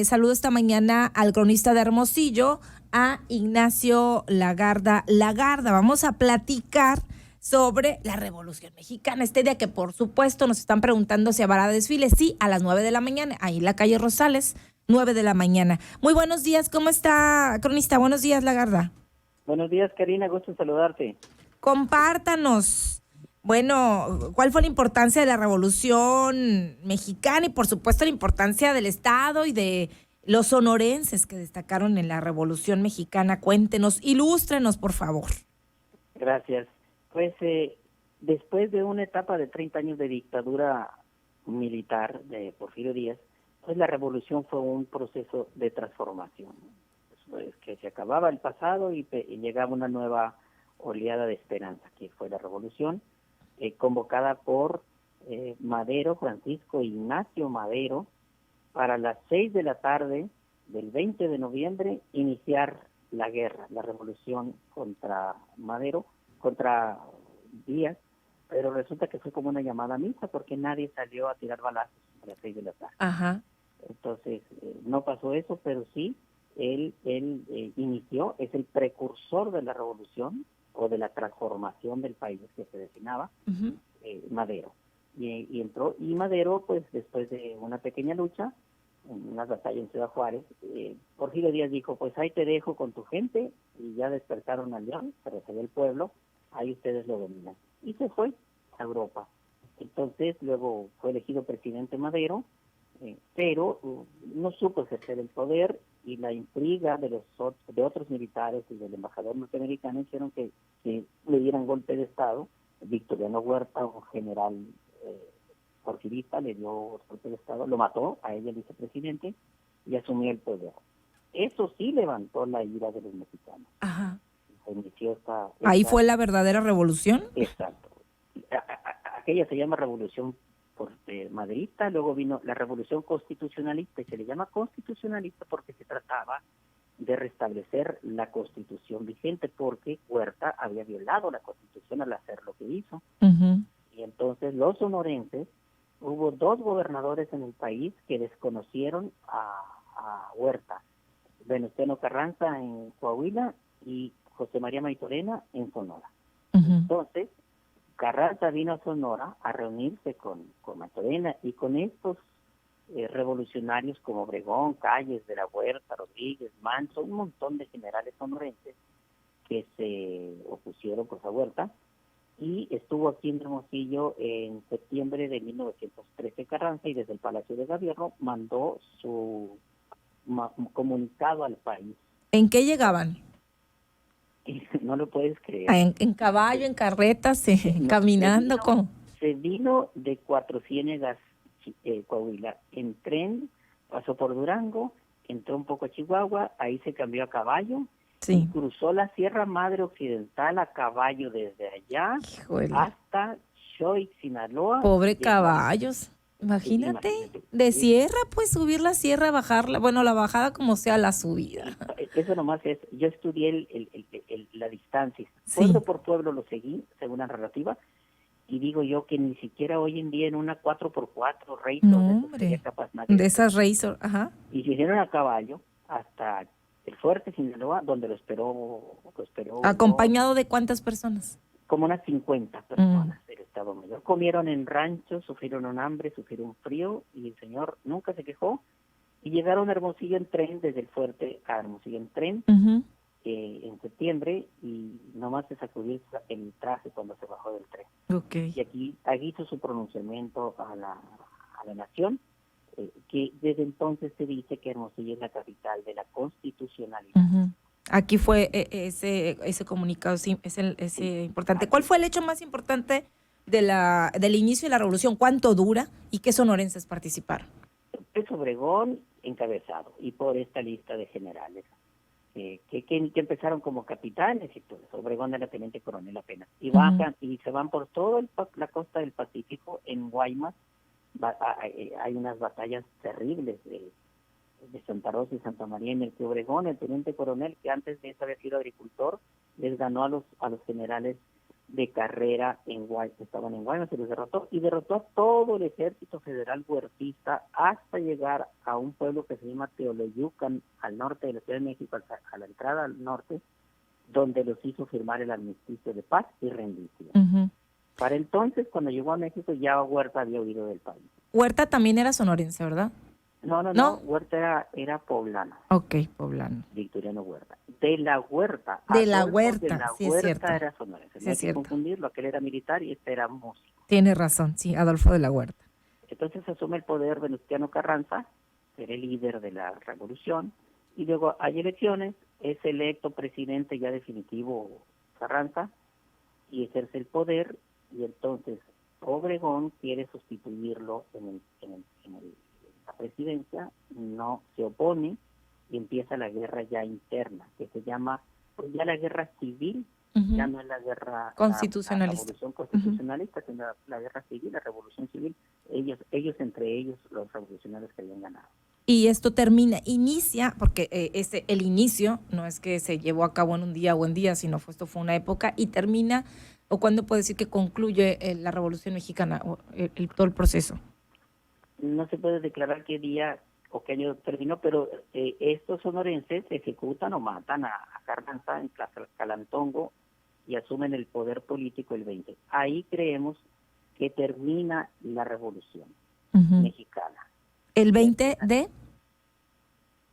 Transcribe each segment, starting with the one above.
Saludo esta mañana al cronista de Hermosillo, a Ignacio Lagarda. Vamos a platicar sobre la Revolución Mexicana, este día que por supuesto nos están preguntando si habrá desfile. Sí, a las 9 de la mañana, ahí en la calle Rosales, 9 de la mañana. Muy buenos días, ¿cómo está, cronista? Buenos días, Lagarda. Buenos días, Karina, gusto en saludarte. Compártanos, bueno, ¿cuál fue la importancia de la Revolución Mexicana y por supuesto la importancia del Estado y de los sonorenses que destacaron en la Revolución Mexicana? Cuéntenos, ilústrenos, por favor. Gracias. Pues después de una etapa de 30 años de dictadura militar de Porfirio Díaz, pues la revolución fue un proceso de transformación. Pues que se acababa el pasado y llegaba una nueva oleada de esperanza, que fue la revolución, convocada por Madero, Francisco Ignacio Madero, para las 6 de la tarde del 20 de noviembre iniciar la guerra, la revolución contra Madero, contra Díaz, pero resulta que fue como una llamada a misa porque nadie salió a tirar balazos a las 6 de la tarde. Ajá. Entonces, no pasó eso, pero sí, él inició, es el precursor de la revolución o de la transformación del país que se destinaba, Madero. Y entró, y Madero, pues después de una pequeña lucha, una batalla en Ciudad Juárez, Porfirio Díaz dijo, pues ahí te dejo con tu gente, y ya despertaron al león, pero se ve el pueblo, ahí ustedes lo dominan. Y se fue a Europa. Entonces, luego fue elegido presidente Madero, pero no supo ejercer el poder, y la intriga de otros militares y del embajador norteamericano hicieron que le dieran golpe de Estado. Victoriano Huerta, un general porfirista, le dio golpe de Estado, lo mató a ella, el vicepresidente, y asumió el poder. Eso sí levantó la ira de los mexicanos. Ajá. Se inició Ahí fue la verdadera revolución. Exacto. Aquella se llama revolución madridista, luego vino la revolución constitucionalista, y se le llama constitucionalista porque se trataba de restablecer la constitución vigente, porque Huerta había violado la constitución al hacer lo que hizo. Y entonces los sonorenses, hubo 2 gobernadores en el país que desconocieron a Huerta, Venustiano Carranza en Coahuila y José María Maytorena en Sonora. Entonces, Carranza vino a Sonora a reunirse con Maytorena y con estos revolucionarios como Obregón, Calles, de la Huerta, Rodríguez, Manso, un montón de generales sonorenses que se opusieron pues a Huerta, y estuvo aquí en Hermosillo en septiembre de 1913 Carranza, y desde el Palacio de Gobierno mandó su comunicado al país. ¿En qué llegaban? No lo puedes creer. En caballo, en carretas, caminando. Se vino de Cuatro Ciénegas, Coahuila, en tren, pasó por Durango, entró un poco a Chihuahua, ahí se cambió a caballo, sí, y cruzó la Sierra Madre Occidental a caballo desde allá, híjole, hasta Xochitl, Sinaloa. Pobre caballos. Imagínate, de sierra, pues subir la sierra, bajarla, bueno, la bajada como sea, la subida. Eso nomás es, yo estudié la distancia, Sí. pueblo por pueblo lo seguí, según la narrativa, y digo yo que ni siquiera hoy en día en una 4x4 Razor, no, sería capaz de esas Razor, ajá. Y se hicieron a caballo hasta el Fuerte Sinaloa, donde lo esperó. ¿Acompañado de cuántas personas? Como unas 50 personas del Estado Mayor. Comieron en ranchos, sufrieron un hambre, sufrieron frío, y el señor nunca se quejó. Y llegaron a Hermosillo en tren, desde el Fuerte a Hermosillo en tren, en septiembre, y nomás se sacudió el traje cuando se bajó del tren. Okay. Y aquí hizo su pronunciamiento a la nación, que desde entonces se dice que Hermosillo es la capital de la constitucionalidad. Aquí fue ese comunicado, sí, ese importante. ¿Cuál fue el hecho más importante del inicio de la revolución? ¿Cuánto dura y qué sonorenses participaron? Es Obregón encabezado, y por esta lista de generales que empezaron como capitanes, y pues Obregón era teniente coronel apenas, y bajan y se van por toda la costa del Pacífico. En Guaymas hay unas batallas terribles de Santa Rosa y Santa María, en el que Obregón, el teniente coronel, que antes de eso había sido agricultor, les ganó a los generales de carrera estaban en Guaymas, se los derrotó y derrotó a todo el ejército federal huertista hasta llegar a un pueblo que se llama Teoloyucan, al norte de la Ciudad de México, a la entrada al norte, donde los hizo firmar el armisticio de paz y rendición. Ujú. Para entonces, cuando llegó a México, ya Huerta había huido del país. Huerta también era sonorense, ¿verdad? No, Huerta era poblano. Ok, poblano. Victoriano Huerta. De la Huerta. De la Adolfo Huerta, de la sí es Huerta cierto. era sonorense. Sí No hay es que cierto. confundirlo, aquel era militar y este era músico. Tiene razón, sí, Adolfo de la Huerta. Entonces asume el poder Venustiano Carranza, era el líder de la revolución, y luego hay elecciones, es electo presidente ya definitivo Carranza, y ejerce el poder, y entonces Obregón quiere sustituirlo en la presidencia, no se opone, y empieza la guerra ya interna, que se llama pues ya la guerra civil. Ujú. Ya no es la guerra Constitucionalista. la revolución constitucionalista, sino la guerra civil, la revolución civil. Ellos entre ellos, los revolucionarios que habían ganado. Y esto inicia, porque el inicio no es que se llevó a cabo en un día o en días, sino esto fue una época, y termina, o cuándo puede decir que concluye la Revolución Mexicana, o todo el proceso. No se puede declarar qué día o qué año terminó, pero estos sonorenses ejecutan o matan a Carranza en Calantongo y asumen el poder político el 20. Ahí creemos que termina la Revolución Mexicana. ¿El 20 de?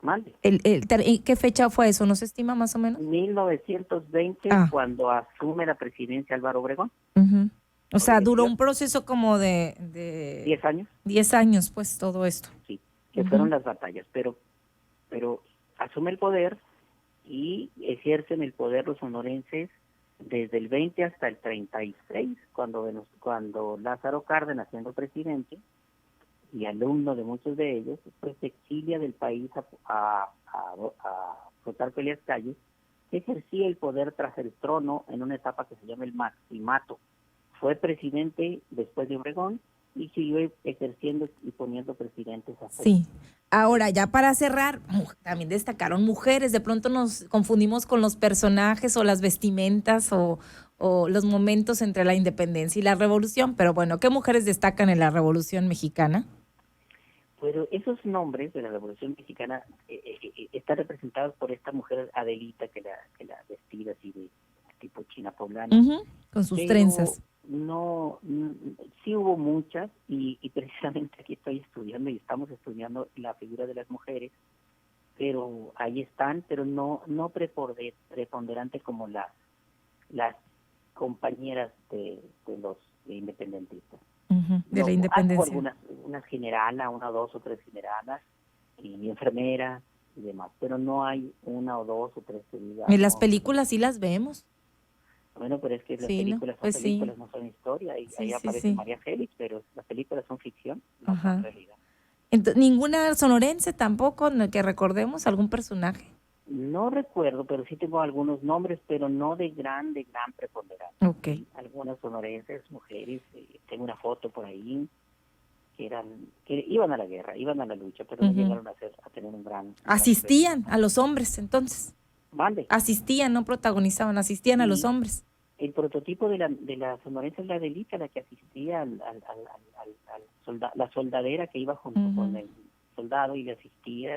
Mande. ¿Qué fecha fue eso? ¿No se estima más o menos? 1920, cuando asume la presidencia Álvaro Obregón. Uh-huh. O sea, duró un proceso como de 10 años. 10 años, pues, todo esto. Sí, que fueron las batallas, pero asume el poder y ejercen el poder los sonorenses desde el 20 hasta el 36, cuando Lázaro Cárdenas, siendo presidente y alumno de muchos de ellos, pues se exilia del país a flotar peleas calles, ejercía el poder tras el trono en una etapa que se llama el maximato. Fue presidente después de Obregón y siguió ejerciendo y poniendo presidentes a fondo. Sí. Ahora, ya para cerrar, también destacaron mujeres. De pronto nos confundimos con los personajes o las vestimentas o los momentos entre la independencia y la revolución. Pero bueno, ¿qué mujeres destacan en la Revolución Mexicana? Pero esos nombres de la Revolución Mexicana están representados por esta mujer Adelita que la vestida así de tipo china poblana. Uh-huh. Con sus trenzas. No, sí hubo muchas y precisamente aquí estoy estudiando y estamos estudiando la figura de las mujeres, pero ahí están, pero no preponderante como las compañeras de los independentistas. Uh-huh. De la independencia. Hay unas generalas, una o dos o tres generalas y enfermeras y demás, pero no hay una o dos o tres que digan. En las películas sí las vemos. Bueno, pero es que las sí, películas ¿no? Pues son películas, no son historia, y ahí aparece María Félix, pero las películas son ficción, no son realidad. Entonces, ¿ninguna sonorense tampoco en el que recordemos algún personaje? No recuerdo, pero sí tengo algunos nombres, pero no de gran preponderancia. Okay. Algunas sonorenses, mujeres, tengo una foto por ahí, que iban a la guerra, iban a la lucha, pero no llegaron a tener un gran... ¿Asistían a los hombres entonces? ¿Mande? Asistían, no protagonizaban, asistían a los hombres. El prototipo de la sonorense es la Adelita, la que asistía la soldadera que iba junto con el soldado y le asistía,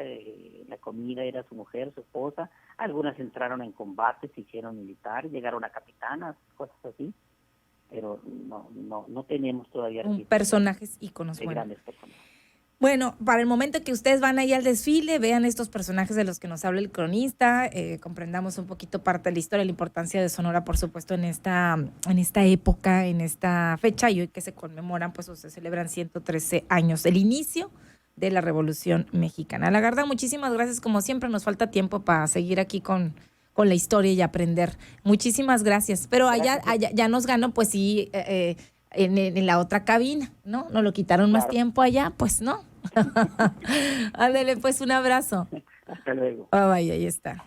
la comida era su mujer, su esposa, algunas entraron en combate, se hicieron militares, llegaron a capitanas, cosas así, pero no tenemos todavía personajes íconos de grandes personajes. Bueno, para el momento que ustedes van ahí al desfile, vean estos personajes de los que nos habla el cronista, comprendamos un poquito parte de la historia, la importancia de Sonora, por supuesto, en esta época, en esta fecha, y hoy que se conmemoran, pues o se celebran 113 años del inicio de la Revolución Mexicana. Lagarda, muchísimas gracias, como siempre, nos falta tiempo para seguir aquí con la historia y aprender. Muchísimas gracias, pero allá ya nos ganó, pues sí, en la otra cabina, ¿no? Nos lo quitaron más tiempo allá, pues no. Ándale, pues un abrazo. Hasta luego. Bye, ahí está.